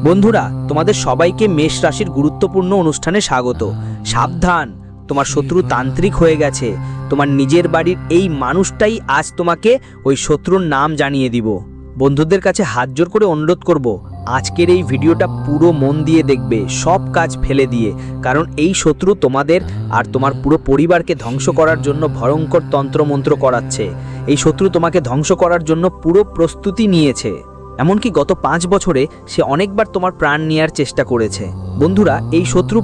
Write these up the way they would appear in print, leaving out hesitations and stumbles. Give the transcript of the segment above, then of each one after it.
বন্ধুরা, তোমাদের সবাইকে মেষ রাশির গুরুত্বপূর্ণ অনুষ্ঠানে স্বাগত। সাবধান, তোমার শত্রু তান্ত্রিক হয়ে গেছে। তোমার নিজের বাড়ির এই মানুষটাই আজ তোমাকে ওই শত্রুর নাম জানিয়ে দিব। বন্ধুদের কাছে হাত জোর করে অনুরোধ করব, আজকের এই ভিডিওটা পুরো মন দিয়ে দেখবে, সব কাজ ফেলে দিয়ে, কারণ এই শত্রু তোমাদের আর তোমার পুরো পরিবারকে ধ্বংস করার জন্য ভয়ঙ্কর তন্ত্রমন্ত্র করাচ্ছে। এই শত্রু তোমাকে ধ্বংস করার জন্য পুরো প্রস্তুতি নিয়েছে। এমনকি গত 5 বছরে সে অনেকবার তোমার প্রাণ নেওয়ার চেষ্টা করেছে। বন্ধুরা, এই শত্রু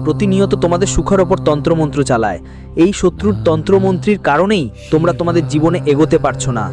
প্রতিনিয়ত তোমাদের সুখের ওপর তন্ত্রমন্ত্র চালায়। এই শত্রুর তন্ত্রমন্ত্রীর কারণেই তোমরা তোমাদের জীবনে এগোতে পারছো না।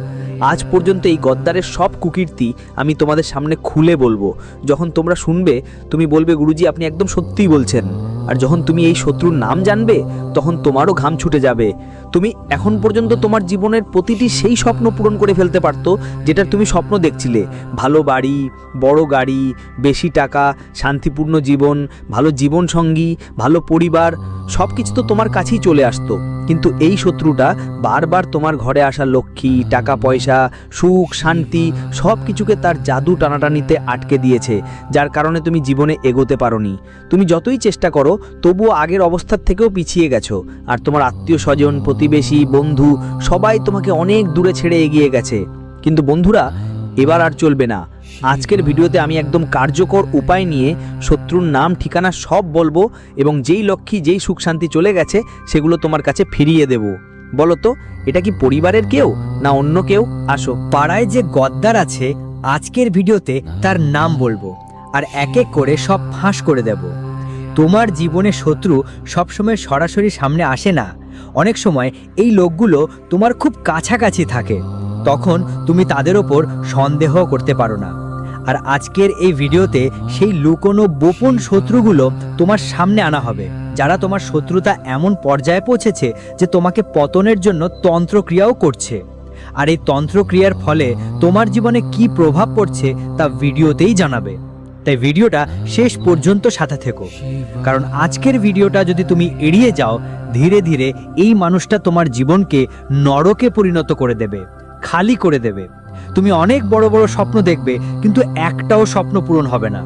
আজ পর্যন্ত এই গদ্দারের সব কুকীর্তি আমি তোমাদের সামনে খুলে বলবো। যখন তোমরা শুনবে, তুমি বলবে, গুরুজি আপনি একদম সত্যিই বলছেন। আর যখন তুমি এই শত্রুর নাম জানবে, তখন তোমারও ঘাম ছুটে যাবে। তুমি এখন পর্যন্ত তোমার জীবনের প্রতিটি সেই স্বপ্ন পূরণ করে ফেলতে পারতো যেটার তুমি স্বপ্ন দেখছিলে। ভালো বাড়ি, বড় গাড়ি, বেশি টাকা, শান্তিপূর্ণ জীবন, ভালো জীবনসঙ্গী, ভালো পরিবার, সব কিছু তো তোমার কাছেই চলে আসতো। কিন্তু এই শত্রুটা বারবার তোমার ঘরে আসা লক্ষ্মী, টাকা পয়সা, সুখ, শান্তি সব কিছুকে তার জাদু টানাটানিতে আটকে দিয়েছে, যার কারণে তুমি জীবনে এগোতে পারোনি। তুমি যতই চেষ্টা করো, তবুও আগের অবস্থার থেকেও পিছিয়ে গেছো। আর তোমার আত্মীয় স্বজন, প্রতিবেশী, বন্ধু সবাই তোমাকে অনেক দূরে ছেড়ে এগিয়ে গেছে। কিন্তু বন্ধুরা, এবার আর চলবে না। আজকের ভিডিওতে আমি একদম কার্যকর উপায় নিয়ে শত্রুর নাম, ঠিকানা সব বলবো, এবং যেই লক্ষ্মী, যেই সুখ শান্তি চলে গেছে সেগুলো তোমার কাছে ফিরিয়ে দেব। বলো তো, এটা কি পরিবারের কেউ না অন্য কেউ? আসো। পাড়ায় যে গদ্দার আছে, আজকের ভিডিওতে তার নাম বলবো আর এক এক করে সব ফাঁস করে দেব। তোমার জীবনে শত্রু সবসময় সরাসরি সামনে আসে না। অনেক সময় এই লোকগুলো তোমার খুব কাছাকাছি থাকে, তখন তুমি তাদের ওপর সন্দেহ করতে পারো না। আর আজকের এই ভিডিওতে সেই লুকোনো গোপন শত্রুগুলো তোমার সামনে আনা হবে, যারা তোমার শত্রুতা এমন পর্যায়ে পৌঁছেছে যে তোমাকে পতনের জন্য তন্ত্রক্রিয়াও করছে। আর এই তন্ত্রক্রিয়ার ফলে তোমার জীবনে কি প্রভাব পড়ছে তা ভিডিওতেই জানাবে। তাই ভিডিওটা শেষ পর্যন্ত সাথে থেকো, কারণ আজকের ভিডিওটা যদি তুমি এড়িয়ে যাও, ধীরে ধীরে এই মানুষটা তোমার জীবনকে নরকে পরিণত করে দেবে, খালি করে দেবে। তুমি অনেক বড় বড় স্বপ্ন দেখবে, কিন্তু একটাও স্বপ্ন পূরণ হবে না।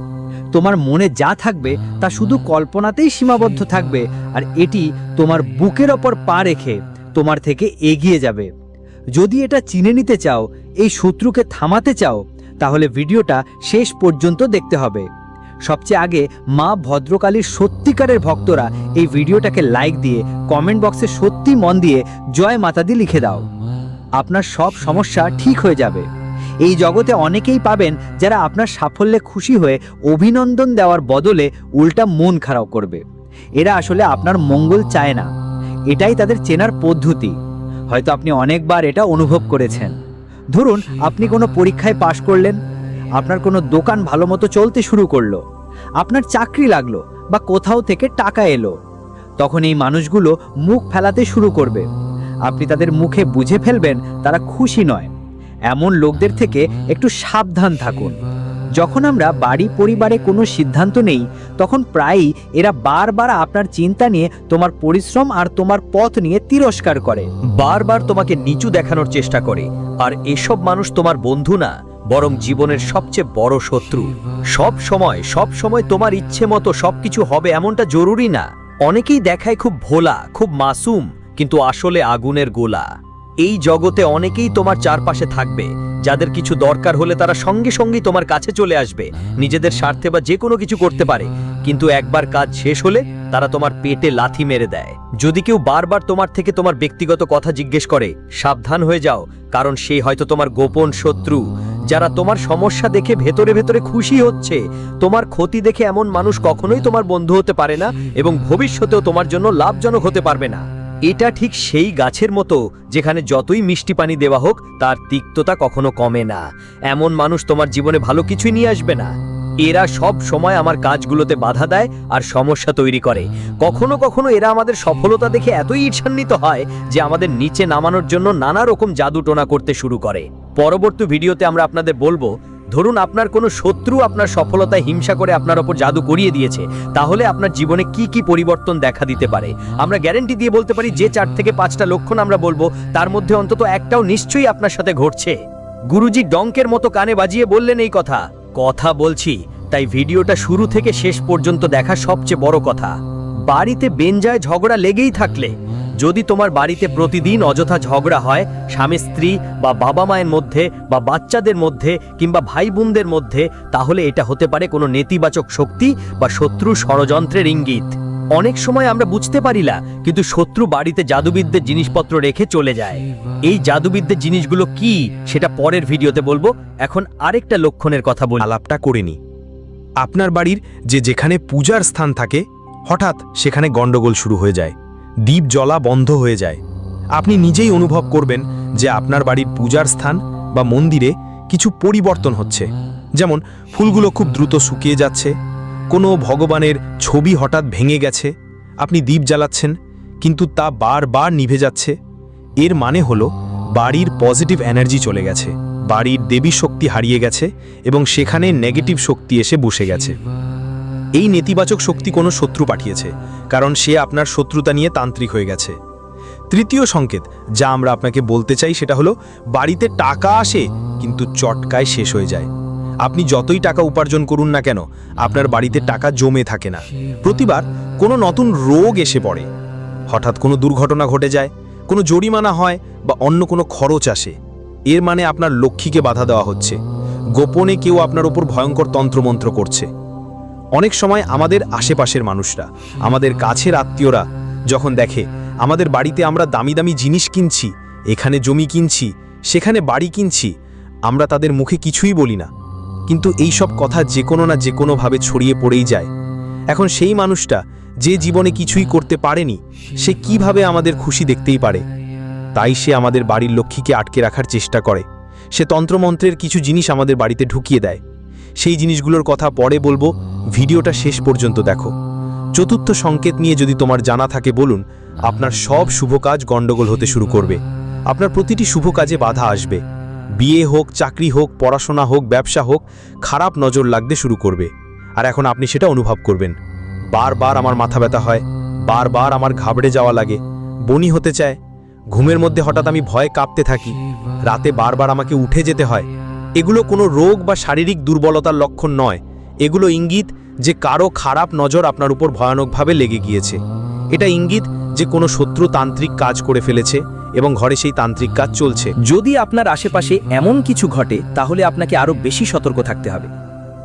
তোমার মনে যা থাকবে তা শুধু কল্পনাতেই সীমাবদ্ধ থাকবে, আর এটি তোমার বুকের ওপর পা রেখে তোমার থেকে এগিয়ে যাবে। যদি এটা চিনে নিতে চাও, এই শত্রুকে থামাতে চাও, তাহলে ভিডিওটা শেষ পর্যন্ত দেখতে হবে। সবচেয়ে আগে মা ভদ্রকালীর সত্যিকারের ভক্তরা এই ভিডিওটাকে লাইক দিয়ে কমেন্ট বক্সে সত্যি মন দিয়ে জয় মাতা দি লিখে দাও। আপনার সব সমস্যা ঠিক হয়ে যাবে। এই জগতে অনেকেই পাবেন যারা আপনার সাফল্যে খুশি হয়ে অভিনন্দন দেওয়ার বদলে উল্টা মন খারাপ করবে। এরা আসলে আপনার মঙ্গল চায় না, এটাই তাদের চেনার পদ্ধতি। হয়তো আপনি অনেকবার এটা অনুভব করেছেন। ধরুন, আপনি কোনো পরীক্ষায় পাশ করলেন, আপনার কোনো দোকান ভালো মতো চলতে শুরু করলো, আপনার চাকরি লাগলো বা কোথাও থেকে টাকা এলো, তখন এই মানুষগুলো মুখ ফেলাতে শুরু করবে। আপনি তাদের মুখে বুঝে ফেলবেন তারা খুশি নয়। এমন লোকদের থেকে একটু সাবধান থাকুন। যখন আমরা বাড়ি পরিবারে কোনো সিদ্ধান্ত নেই, তখন প্রায়ই এরা বারবার আপনার চিন্তা নিয়ে, তোমার পরিশ্রম আর তোমার পথ নিয়ে তিরস্কার করে, বারবার তোমাকে নিচু দেখানোর চেষ্টা করে। আর এসব মানুষ তোমার বন্ধু না, বরং জীবনের সবচেয়ে বড় শত্রু। সব সময় তোমার ইচ্ছে মতো সবকিছু হবে এমনটা জরুরি না। অনেকেই দেখায় খুব ভোলা, খুব মাসুম, কিন্তু আসলে আগুনের গোলা। এই জগতে অনেকেই তোমার চারপাশে থাকবে, যাদের কিছু দরকার হলে তারা সঙ্গে সঙ্গেই তোমার কাছে চলে আসবে, নিজেদের স্বার্থে বা যে কোনো কিছু করতে পারে। কিন্তু একবার কাজ শেষ হলে তারা তোমার পেটে লাথি মেরে দেয়। যদি কেউ বারবার তোমার থেকে তোমার ব্যক্তিগত কথা জিজ্ঞেস করে, সাবধান হয়ে যাও, কারণ সে হয়তো তোমার গোপন শত্রু। যারা তোমার সমস্যা দেখে ভেতরে ভেতরে খুশি হচ্ছে, তোমার ক্ষতি দেখে এমন মানুষ কখনোই তোমার বন্ধু হতে পারে না, এবং ভবিষ্যতেও তোমার জন্য লাভজনক হতে পারবে না। এটা ঠিক সেই গাছের মতো যেখানে যতই মিষ্টি পানি দেওয়া হোক, তার তিক্ততা কখনো কমে না। এমন মানুষ তোমার জীবনে ভালো কিছুই নিয়ে আসবে না। এরা সব সময় আমার কাজগুলোতে বাধা দেয় আর সমস্যা তৈরি করে। কখনো কখনো এরা আমাদের সফলতা দেখে এতই ঈর্ষান্বিত হয় যে আমাদের নিচে নামানোর জন্য নানা রকম জাদু টোনা করতে শুরু করে। পরবর্তী ভিডিওতে আমরা আপনাদের বলবো, ধরুন আপনার কোনো শত্রু আপনার সফলতায় হিংসা করে আপনার ওপর জাদু করিয়ে দিয়েছে, তাহলে আপনার জীবনে কি কি পরিবর্তন দেখা দিতে পারে। আমরা গ্যারান্টি দিয়ে বলতে পারি, যে 4 থেকে 5টা লক্ষণ আমরা বলবো, তার মধ্যে অন্তত একটাও নিশ্চয়ই আপনার সাথে ঘটছে। গুরুজি ডঙ্কের মতো কানে বাজিয়ে বললেন এই কথা বলছি, তাই ভিডিওটা শুরু থেকে শেষ পর্যন্ত দেখা সবচেয়ে বড় কথা। বাড়িতে বেঞ্জায় ঝগড়া লেগেই থাকলে, যদি তোমার বাড়িতে প্রতিদিন অযথা ঝগড়া হয় স্বামী স্ত্রী বা বাবা মায়ের মধ্যে বা বাচ্চাদের মধ্যে কিংবা ভাই বোনদের মধ্যে, তাহলে এটা হতে পারে কোনো নেতিবাচক শক্তি বা শত্রু ষড়যন্ত্রের ইঙ্গিত। অনেক সময় আমরা বুঝতে পারি না, কিন্তু শত্রু বাড়িতে জাদুবিদ্যের জিনিসপত্র রেখে চলে যায়। এই জাদুবিদ্যের জিনিসগুলো কি সেটা পরের ভিডিওতে বলবো। এখন আরেকটা লক্ষণের কথা বলি। আলাপটা করে নি। আপনার বাড়ির যেখানে পূজার স্থান থাকে, হঠাৎ সেখানে গন্ডগোল শুরু হয়ে যায়, দীপ জ্বলা বন্ধ হয়ে যায়। আপনি নিজেই অনুভব করবেন যে আপনার বাড়ির পূজার স্থান বা মন্দিরে কিছু পরিবর্তন হচ্ছে। যেমন ফুলগুলো খুব দ্রুত শুকিয়ে যাচ্ছে, কোনো ভগবানের ছবি হঠাৎ ভেঙে গেছে। আপনি দীপ জ্বালাচ্ছেন কিন্তু তা বারবার নিভে যাচ্ছে। এর মানে হলো বাড়ির পজিটিভ এনার্জি চলে গেছে, বাড়ির দেবী শক্তি হারিয়ে গেছে এবং সেখানে নেগেটিভ শক্তি এসে বসে গেছে। এই নেতিবাচক শক্তি কোনো শত্রু পাঠিয়েছে, কারণ সে আপনার শত্রুতা নিয়ে তান্ত্রিক হয়ে গেছে। তৃতীয় সংকেত যা আমরা আপনাকে বলতে চাই সেটা হলো বাড়িতে টাকা আসে কিন্তু চটকায় শেষ হয়ে যায়। আপনি যতই টাকা উপার্জন করুন না কেন, আপনার বাড়িতে টাকা জমে থাকে না। প্রতিবার কোনো নতুন রোগ এসে পড়ে, হঠাৎ কোনো দুর্ঘটনা ঘটে যায়, কোনো জরিমানা হয় বা অন্য কোনো খরচ আসে। এর মানে আপনার লক্ষ্মীকে বাধা দেওয়া হচ্ছে, গোপনে কেউ আপনার উপর ভয়ঙ্কর তন্ত্রমন্ত্র করছে। অনেক সময় আমাদের আশেপাশের মানুষরা, আমাদের কাছের আত্মীয়রা যখন দেখে আমাদের বাড়িতে আমরা দামি দামি জিনিস কিনছি, এখানে জমি কিনছি, সেখানে বাড়ি কিনছি, আমরা তাদের মুখে কিছুই বলি না, কিন্তু এই সব কথা যে কোনো না যে কোনোভাবে ছড়িয়ে পড়েই যায়। এখন সেই মানুষটা যে জীবনে কিছুই করতে পারেনি, সে কিভাবে আমাদের খুশি দেখতেই পারে? তাই সে আমাদের বাড়ির লক্ষ্মীকে আটকে রাখার চেষ্টা করে। সে তন্ত্রমন্ত্রের কিছু জিনিস আমাদের বাড়িতে ঢুকিয়ে দেয়। সেই জিনিসগুলোর কথা পরে বলবো, ভিডিওটা শেষ পর্যন্ত দেখো। চতুর্থ সংকেত নিয়ে যদি তোমার জানা থাকে বলুন। আপনার সব শুভ কাজ গন্ডগোল হতে শুরু করবে, আপনার প্রতিটি শুভ কাজে বাধা আসবে। বিয়ে হোক, চাকরি হোক, পড়াশোনা হোক, ব্যবসা হোক, খারাপ নজর লাগতে শুরু করবে। আর এখন আপনি সেটা অনুভব করবেন। বারবার আমার মাথা ব্যথা হয়, বারবার আমার ঘাবড়ে যাওয়া লাগে, বনি হতে চায়, ঘুমের মধ্যে হঠাৎ আমি ভয়ে কাঁপতে থাকি, রাতে বারবার আমাকে উঠে যেতে হয়। এগুলো কোনো রোগ বা শারীরিক দুর্বলতার লক্ষণ নয়, এগুলো ইঙ্গিত যে কারো খারাপ নজর আপনার উপর ভয়ানকভাবে লেগে গিয়েছে। এটা ইঙ্গিত যে কোনো শত্রু তান্ত্রিক কাজ করে ফেলেছে এবং ঘরে সেই তান্ত্রিক কাজ চলছে। যদি আপনার আশেপাশে এমন কিছু ঘটে, তাহলে আপনাকে আরো বেশি সতর্ক থাকতে হবে।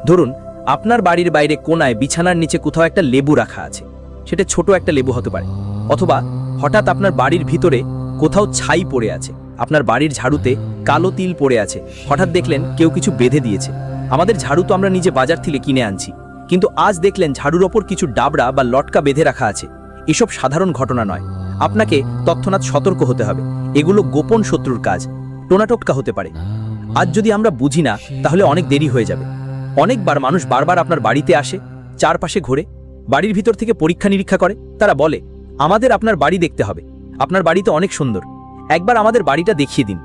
ধরুন, আপনার বাড়ির বাইরে কোনায় বিছানার নিচে কোথাও একটা লেবু রাখা আছে, সেটা ছোট একটা লেবু হতে পারে। অথবা হঠাৎ আপনার বাড়ির ভিতরে কোথাও ছাই পড়ে আছে, আপনার বাড়ির ঝাড়ুতে কালো তিল পড়ে আছে, হঠাৎ দেখলেন কেউ কিছু বেঁধে দিয়েছে। আমাদের ঝাড়ু তো আমরা নিজে বাজার থেকে কিনে আনছি, কিন্তু আজ দেখলেন ঝাড়ুর ওপর কিছু ডাবড়া বা লটকা বেঁধে রাখা আছে। এসব সাধারণ ঘটনা নয়, আপনাকে তৎক্ষণাৎ সতর্ক হতে হবে। এগুলো গোপন শত্রুর কাজ, টোনাটোটকা হতে পারে। আজ যদি আমরা বুঝি না, তাহলে অনেক দেরি হয়ে যাবে। অনেকবার মানুষ বারবার আপনার বাড়িতে আসে, চারপাশে ঘোরে, বাড়ির ভিতর থেকে পরীক্ষা নিরীক্ষা করে। তারা বলে, আমাদের আপনার বাড়ি দেখতে হবে, আপনার বাড়িতে অনেক সুন্দর, একবার আমাদের বাড়িটা দেখিয়ে দিন,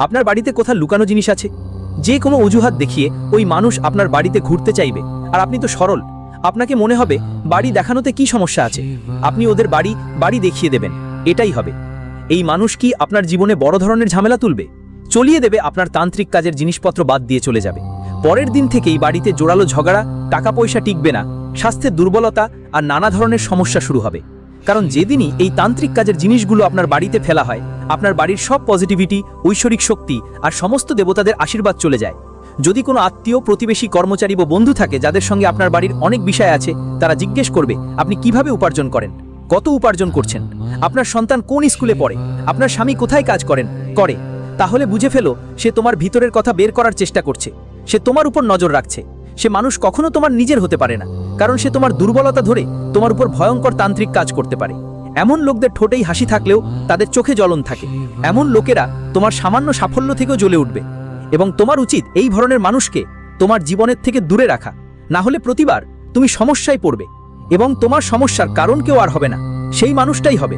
আপনার বাড়িতে কোথাও লুকানো জিনিস আছে। যে কোনো অজুহাত দেখিয়ে ওই মানুষ আপনার বাড়িতে ঘুরতে চাইবে। আর আপনি তো সরল, আপনাকে মনে হবে বাড়ি দেখানোতে কি সমস্যা আছে, আপনি ওদের বাড়ি দেখিয়ে দেবেন, এটাই হবে। এই মানুষ কি আপনার জীবনে বড় ধরনের ঝামেলা তুলবে, চলিয়ে দেবে, আপনার তান্ত্রিক কাজের জিনিসপত্র বাদ দিয়ে চলে যাবে। পরের দিন থেকেই বাড়িতে জোরালো ঝগড়া, টাকা পয়সা টিকবে না, স্বাস্থ্যের দুর্বলতা আর নানা ধরনের সমস্যা শুরু হবে। কারণ যেদিনই এই তান্ত্রিক কাজের জিনিসগুলো আপনার বাড়িতে ফেলা হয়, আপনার বাড়ির সব পজিটিভিটি, ঐশ্বরিক শক্তি আর সমস্ত দেবতাদের আশীর্বাদ চলে যায়। যদি কোনো আত্মীয়, প্রতিবেশী, কর্মচারী বা বন্ধু থাকে যাদের সঙ্গে আপনার বাড়ির অনেক বিষয় আছে, তারা জিজ্ঞেস করবে আপনি কিভাবে উপার্জন করেন, কত উপার্জন করছেন, আপনার সন্তান কোন স্কুলে পড়ে, আপনার স্বামী কোথায় কাজ করে, তাহলে বুঝে ফেলো সে তোমার ভিতরের কথা বের করার চেষ্টা করছে। সে তোমার উপর নজর রাখছে। সে মানুষ কখনো তোমার নিজের হতে পারে না, কারণ সে তোমার দুর্বলতা ধরে তোমার উপর ভয়ঙ্কর তান্ত্রিক কাজ করতে পারে। এমন লোকদের ঠোঁটেই হাসি থাকলেও তাদের চোখে জ্বলন থাকে। এমন লোকেরা তোমার সামান্য সাফল্য থেকেও জ্বলে উঠবে, এবং তোমার উচিত এই ধরনের মানুষকে তোমার জীবনের থেকে দূরে রাখা। না হলে প্রতিবার তুমি সমস্যায় পড়বে এবং তোমার সমস্যার কারণ কেউ আর হবে না, সেই মানুষটাই হবে।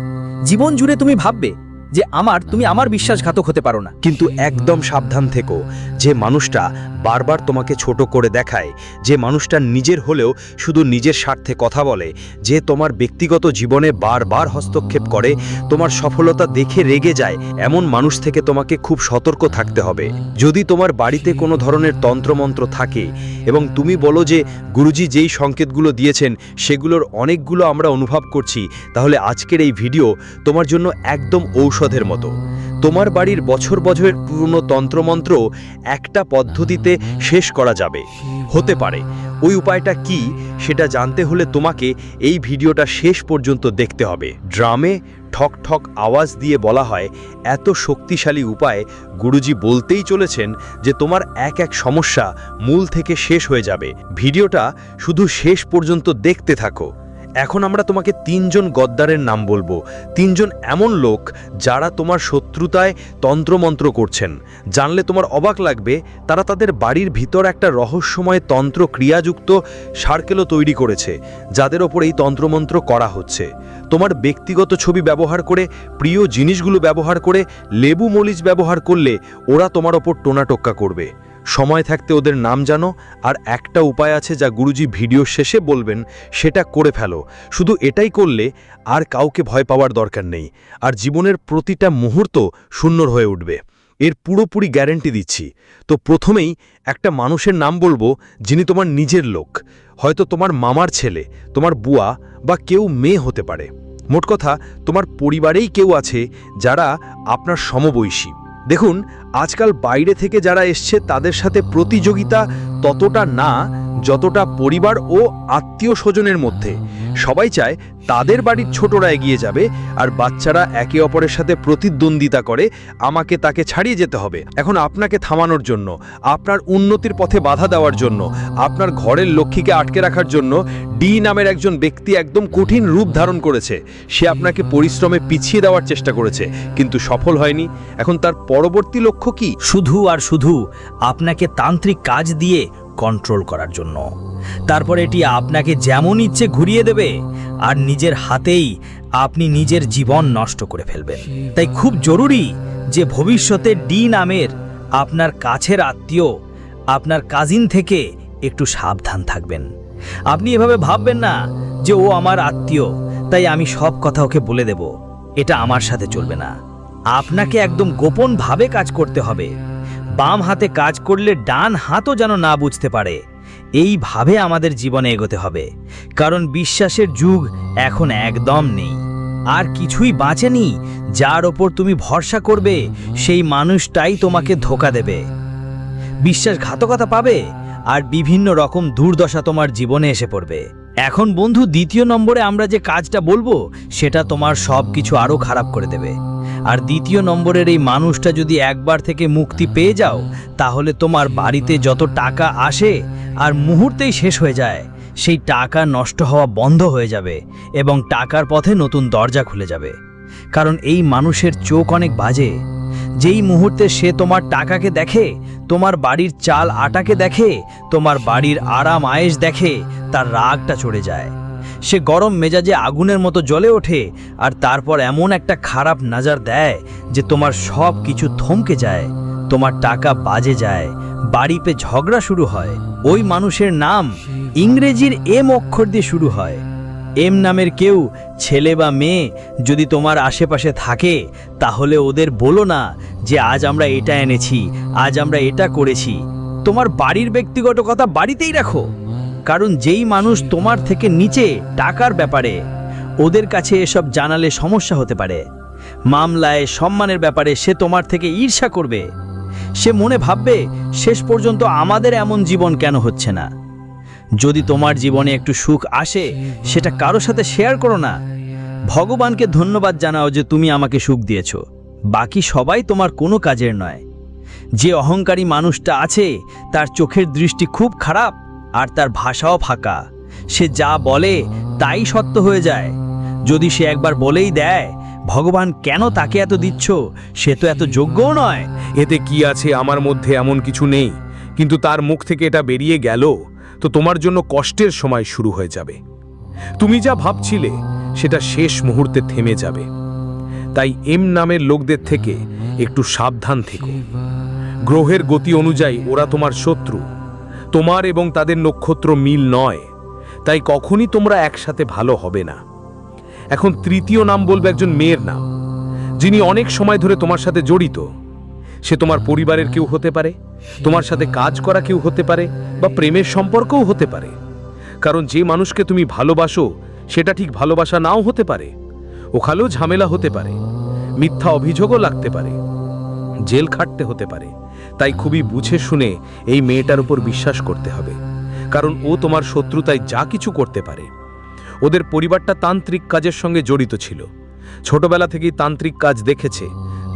জীবন জুড়ে তুমি ভাববে যে তুমি আমার বিশ্বাসঘাতক হতে পারো না। কিন্তু একদম সাবধান থেকো, যে মানুষটা বারবার তোমাকে ছোট করে দেখায়, যে মানুষটা নিজের হলেও শুধু নিজের স্বার্থে কথা বলে, যে তোমার ব্যক্তিগত জীবনে বারবার হস্তক্ষেপ করে, তোমার সফলতা দেখে রেগে যায়, এমন মানুষ থেকে তোমাকে খুব সতর্ক থাকতে হবে। যদি তোমার বাড়িতে কোনো ধরনের তন্ত্রমন্ত্র থাকে এবং তুমি বলো যে গুরুজি যেই সংকেতগুলো দিয়েছেন সেগুলোর অনেকগুলো আমরা অনুভব করছি, তাহলে আজকের এই ভিডিও তোমার জন্য একদম ঔষধের মতো। তোমার বাড়ির বছর বছরের পুরনো তন্ত্রমন্ত্র একটা পদ্ধতিতে শেষ করা যাবে। হতে পারে ওই উপায়টা কি সেটা জানতে হলে তোমাকে এই ভিডিওটা শেষ পর্যন্ত দেখতে হবে। ড্রামে ঠক ঠক আওয়াজ দিয়ে বলা হয়, এত শক্তিশালী উপায় গুরুজি বলতেই চলেছেন যে তোমার এক এক সমস্যা মূল থেকে শেষ হয়ে যাবে। ভিডিওটা শুধু শেষ পর্যন্ত দেখতে থাকো। এখন আমরা তোমাকে 3 জন গদ্দারের নাম বলবো। 3 জন এমন লোক যারা তোমার শত্রুতায় তন্ত্রমন্ত্র করছেন। জানলে তোমার অবাক লাগবে, তারা তাদের বাড়ির ভিতর একটা রহস্যময় তন্ত্র ক্রিয়াযুক্ত সার্কেলও তৈরি করেছে, যাদের ওপর এই তন্ত্রমন্ত্র করা হচ্ছে। তোমার ব্যক্তিগত ছবি ব্যবহার করে, প্রিয় জিনিসগুলো ব্যবহার করে, লেবু মরিচ ব্যবহার করলে ওরা তোমার ওপর টোনাটোক্কা করবে। সময় থাকতে ওদের নাম জানো, আর একটা উপায় আছে যা গুরুজি ভিডিও শেষে বলবেন, সেটা করে ফেলো। শুধু এটাই করলে আর কাউকে ভয় পাওয়ার দরকার নেই, আর জীবনের প্রতিটা মুহূর্ত সুন্দর হয়ে উঠবে। এর পুরোপুরি গ্যারেন্টি দিচ্ছি। তো প্রথমেই একটা মানুষের নাম বলবো যিনি তোমার নিজের লোক, হয়তো তোমার মামার ছেলে, তোমার বুয়া বা কেউ মেয়ে হতে পারে। মোট কথা, তোমার পরিবারেই কেউ আছে যারা আপনার সমবয়সী। দেখুন, আজকাল বাইরে থেকে যারা এসছে তাদের সাথে প্রতিযোগিতা ততটা না যতটা পরিবার ও আত্মীয় স্বজনের মধ্যে। সবাই চায় তাদের বাড়ির ছোটরা এগিয়ে যাবে, আর বাচ্চারা একে অপরের সাথে প্রতিদ্বন্দ্বিতা করে আমাকে তাকে ছাড়িয়ে যেতে হবে। এখন আপনাকে থামানোর জন্য, আপনার উন্নতির পথে বাধা দেওয়ার জন্য, আপনার ঘরের লক্ষ্মীকে আটকে রাখার জন্য ডি নামের একজন ব্যক্তি একদম কঠিন রূপ ধারণ করেছে। সে আপনাকে পরিশ্রমে পিছিয়ে দেওয়ার চেষ্টা করেছে, কিন্তু সফল হয়নি। এখন তার পরবর্তী লক্ষ্য কি? শুধু আর শুধু আপনাকে তান্ত্রিক কাজ দিয়ে কন্ট্রোল করার জন্য। তারপর এটি আপনাকে যেমন ইচ্ছে ঘুরিয়ে দেবে, আর নিজের হাতেই আপনি নিজের জীবন নষ্ট করে ফেলবেন। তাই খুব জরুরি যে ভবিষ্যতে ডি নামের আপনার কাছের আত্মীয়, আপনার কাজিন থেকে একটু সাবধান থাকবেন। আপনি এভাবে ভাববেন না যে ও আমার আত্মীয়, তাই আমি সব কথা ওকে বলে দেব। এটা আমার সাথে চলবে না। আপনাকে একদম গোপনভাবে কাজ করতে হবে। বাম হাতে কাজ করলে ডান হাতও যেন না বুঝতে পারে। এইভাবে আমাদের জীবনে এগোতে হবে, কারণ বিশ্বাসের যুগ এখন একদম নেই। আর কিছুই বাঁচেনি। যার ওপর তুমি ভরসা করবে সেই মানুষটাই তোমাকে ধোঁকা দেবে, বিশ্বাসঘাতকতা পাবে, আর বিভিন্ন রকম দুর্দশা তোমার জীবনে এসে পড়বে। এখন বন্ধু, 2 নম্বরে আমরা যে কাজটা বলবো সেটা তোমার সব কিছু আরও খারাপ করে দেবে। আর 2 নম্বরের এই মানুষটা যদি একবার থেকে মুক্তি পেয়ে যাও, তাহলে তোমার বাড়িতে যত টাকা আসে আর মুহূর্তেই শেষ হয়ে যায়, সেই টাকা নষ্ট হওয়া বন্ধ হয়ে যাবে এবং টাকার পথে নতুন দরজা খুলে যাবে। কারণ এই মানুষের চোখ অনেক বাজে। যেই মুহূর্তে সে তোমার টাকাকে দেখে, তোমার বাড়ির চাল আটাকে দেখে, তোমার বাড়ির আরাম আয়েশ দেখে, তার রাগটা চড়ে যায়। সে গরম মেজাজে আগুনের মতো জ্বলে ওঠে, আর তারপর এমন একটা খারাপ নজর দেয় যে তোমার সব কিছু থমকে যায়, তোমার টাকা বাজে যায়, বাড়িতে ঝগড়া শুরু হয়। ওই মানুষের নাম ইংরেজির এম অক্ষর দিয়ে শুরু হয়। এম নামের কেউ ছেলে বা মেয়ে যদি তোমার আশেপাশে থাকে, তাহলে ওদের বলো না যে আজ আমরা এটা এনেছি, আজ আমরা এটা করেছি। তোমার বাড়ির ব্যক্তিগত কথা বাড়িতেই রাখো। কারণ যেই মানুষ তোমার থেকে নিচে টাকার ব্যাপারে, ওদের কাছে এসব জানালে সমস্যা হতে পারে। মামলায়, সম্মানের ব্যাপারে সে তোমার থেকে ঈর্ষা করবে। সে মনে ভাববে শেষ পর্যন্ত আমাদের এমন জীবন কেন হচ্ছে না। যদি তোমার জীবনে একটু সুখ আসে, সেটা কারো সাথে শেয়ার করো না। ভগবানকে ধন্যবাদ জানাও যে তুমি আমাকে সুখ দিয়েছো, বাকি সবাই তোমার কোনো কাজের নয়। যে অহংকারী মানুষটা আছে তার চোখের দৃষ্টি খুব খারাপ, আর তার ভাষাও ফাঁকা। সে যা বলে তাই সত্য হয়ে যায়। যদি সে একবার বলেই দেয় ভগবান কেন তাকে এত দিচ্ছ, সে তো এত যোগ্যও নয়, এতে কি আছে, আমার মধ্যে এমন কিছু নেই, কিন্তু তার মুখ থেকে এটা বেরিয়ে গেল, তো তোমার জন্য কষ্টের সময় শুরু হয়ে যাবে। তুমি যা ভাবছিলে সেটা শেষ মুহূর্তে থেমে যাবে। তাই এম নামের লোকদের থেকে একটু সাবধান থেকো। গ্রহের গতি অনুযায়ী ওরা তোমার শত্রু। তোমার এবং তাদের নক্ষত্র মিল নয়, তাই কখনই তোমরা একসাথে ভালো হবে না। এখন তৃতীয় নাম বলবে একজন মেয়ের নাম, যিনি অনেক সময় ধরে তোমার সাথে জড়িত। সে তোমার পরিবারের কেউ হতে পারে, তোমার সাথে কাজ করা কেউ হতে পারে, বা প্রেমের সম্পর্কও হতে পারে। কারণ যে মানুষকে তুমি ভালোবাসো সেটা ঠিক ভালোবাসা নাও হতে পারে। ওখানেও ঝামেলা হতে পারে, মিথ্যা অভিযোগও লাগতে পারে, জেল খাটতে হতে পারে। তাই খুবই বুঝে শুনে এই মেয়েটার উপর বিশ্বাস করতে হবে, কারণ ও তোমার শত্রু, তাই যা কিছু করতে পারে। ওদের পরিবারটা তান্ত্রিক কাজের সঙ্গে জড়িত ছিল, ছোটবেলা থেকেই তান্ত্রিক কাজ দেখেছে,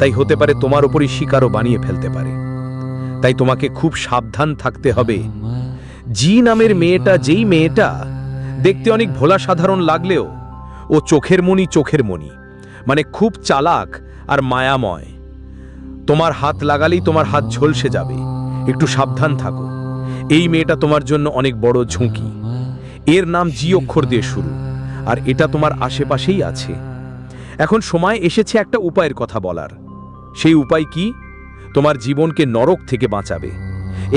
তাই হতে পারে তোমার ওপরই শিকারও বানিয়ে ফেলতে পারে। তাই তোমাকে খুব সাবধান থাকতে হবে। জি নামের মেয়েটা, যেই মেয়েটা দেখতে অনেক ভোলা সাধারণ লাগলেও ও চোখের মণি, মানে খুব চালাক আর মায়াময়। তোমার হাত লাগালেই তোমার হাত ঝলসে যাবে, একটু সাবধান থাকো। এই মেয়েটা তোমার জন্য অনেক বড় ঝুঁকি। এর নাম জি অক্ষর দিয়ে শুরু, আর এটা তোমার আশেপাশেই আছে। এখন সময় এসেছে একটা উপায়ের কথা বলার। সেই উপায় কি? তোমার জীবনকে নরক থেকে বাঁচাবে।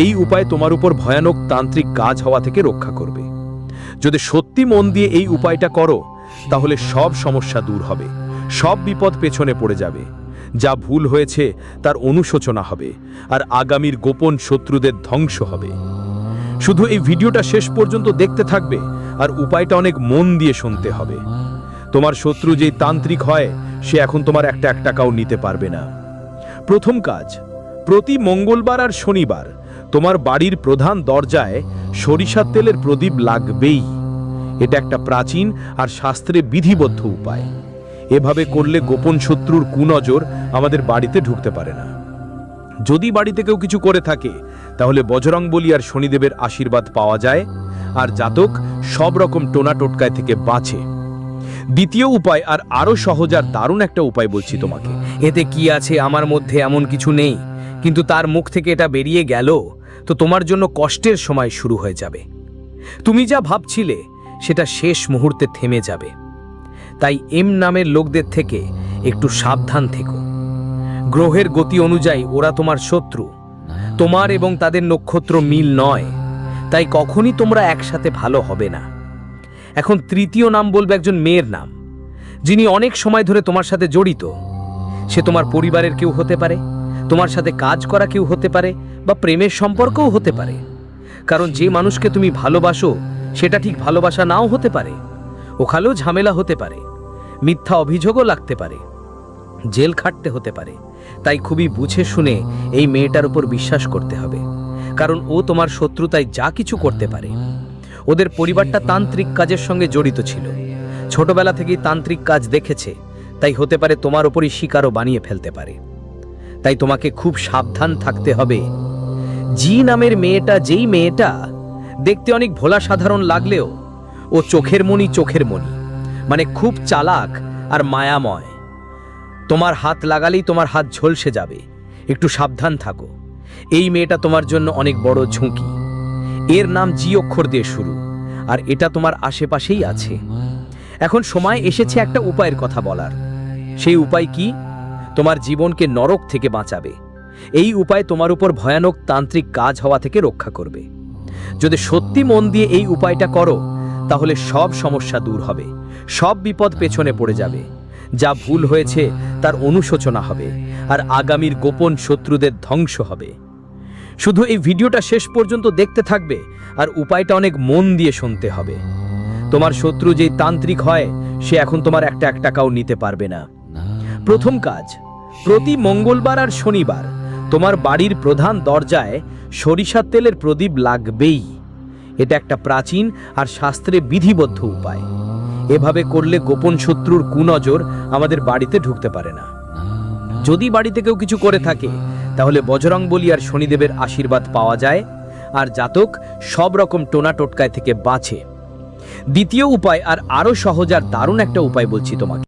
এই উপায় তোমার উপর ভয়ানক তান্ত্রিক কাজ হওয়া থেকে রক্ষা করবে। যদি সত্যি মন দিয়ে এই উপায়টা করো, তাহলে সব সমস্যা দূর হবে, সব বিপদ পেছনে পড়ে যাবে। যা ভুল হয়েছে তার অনুশোচনা হবে, আর আগামীর গোপন শত্রুদের ধ্বংস হবে। শুধু এই ভিডিওটা শেষ পর্যন্ত দেখতে থাকবে, আর উপায়টা অনেক মন দিয়ে শুনতে হবে। তোমার শত্রু যেই তান্ত্রিক হয়, সে এখন তোমার একটা টাকাও নিতে পারবে না। প্রথম কাজ, প্রতি মঙ্গলবার আর শনিবার তোমার বাড়ির প্রধান দরজায় সরিষার তেলের প্রদীপ লাগবেই। এটা একটা প্রাচীন আর শাস্ত্রে বিধিবদ্ধ উপায়। এভাবে করলে গোপন শত্রুর কুনজর আমাদের বাড়িতে ঢুকতে পারে না। যদি বাড়িতে কেউ কিছু করে থাকে, তাহলে বজরংবলী আর শনিদেবের আশীর্বাদ পাওয়া যায়, আর জাতক সব রকম টোনা টোটকায় থেকে বাঁচে। দ্বিতীয় উপায় আর আরো সহজ আর দারুণ একটা উপায় বলছি তোমাকে। এতে কি আছে? আমার মধ্যে এমন কিছু নেই, কিন্তু তার মুখ থেকে এটা বেরিয়ে গেল তো তোমার জন্য কষ্টের সময় শুরু হয়ে যাবে। তুমি যা ভাবছিলে সেটা শেষ মুহূর্তে থেমে যাবে। তাই এম নামের লোকদের থেকে একটু সাবধান থেকো। গ্রহের গতি অনুযায়ী ওরা তোমার শত্রু। তোমার এবং তাদের নক্ষত্র মিল নয়, তাই কখনই তোমরা একসাথে ভালো হবে না। এখন তৃতীয় নাম বলবে একজন মেয়ের নাম, যিনি অনেক সময় ধরে তোমার সাথে জড়িত। সে তোমার পরিবারের কেউ হতে পারে, তোমার সাথে কাজ করা কেউ হতে পারে, বা প্রেমের সম্পর্কও হতে পারে। কারণ যে মানুষকে তুমি ভালোবাসো সেটা ঠিক ভালোবাসা নাও হতে পারে। ওখানেও ঝামেলা হতে পারে, মিথ্যা অভিযোগও লাগতে পারে, জেল খাটতে হতে পারে। তাই খুবই বুঝে শুনে এই মেয়েটার উপর বিশ্বাস করতে হবে, কারণ ও তোমার শত্রু, তাই যা কিছু করতে পারে। ওদের পরিবারটা তান্ত্রিক কাজের সঙ্গে জড়িত ছিল, ছোটবেলা থেকেই তান্ত্রিক কাজ দেখেছে, তাই হতে পারে তোমার ওপরই শিকারও বানিয়ে ফেলতে পারে। তাই তোমাকে খুব সাবধান থাকতে হবে। জি নামের মেয়েটা, যেই মেয়েটা দেখতে অনেক ভোলা সাধারণ লাগলেও ও চোখের মণি, মানে খুব চালাক আর মায়াময়। তোমার হাত লাগালেই তোমার হাত ঝলসে যাবে, একটু সাবধান থাকো। এই মেয়েটা তোমার জন্য অনেক বড় ঝুঁকি। এর নাম জি অক্ষর দিয়ে শুরু, আর এটা তোমার আশেপাশেই আছে। এখন সময় এসেছে একটা উপায়ের কথা বলার। সেই উপায় কি? তোমার জীবনকে নরক থেকে বাঁচাবে। এই উপায় তোমার উপর ভয়ানক তান্ত্রিক কাজ হওয়া থেকে রক্ষা করবে। যদি সত্যি মন দিয়ে এই উপায়টা করো, তাহলে সব সমস্যা দূর হবে, সব বিপদ পেছনে পড়ে যাবে। যা ভুল হয়েছে তার অনুশোচনা হবে, আর আগামীর গোপন শত্রুদের ধ্বংস হবে। শুধু এই ভিডিওটা শেষ পর্যন্ত দেখতে থাকবে, আর উপায়টা অনেক মন দিয়ে শুনতে হবে। তোমার শত্রু যেই তান্ত্রিক হয়, সে এখন তোমার একটা টাকাও নিতে পারবে না। প্রথম কাজ, প্রতি মঙ্গলবার আর শনিবার তোমার বাড়ির প্রধান দরজায় সরিষার তেলের প্রদীপ লাগবেই। এটা একটা প্রাচীন আর শাস্ত্রে বিধিবদ্ধ উপায়। এভাবে করলে গোপন শত্রুর কুনজর আমাদের বাড়িতে ঢুকতে পারে না। যদি বাড়িতে কেউ কিছু করে থাকে, তাহলে বজরংবলী আর শনিদেবের আশীর্বাদ পাওয়া যায়, আর জাতক সব রকম টোনা টোটকায় থেকে বাঁচে। দ্বিতীয় উপায় আর আরো সহজ আর দারুণ একটা উপায় বলছি তোমাকে।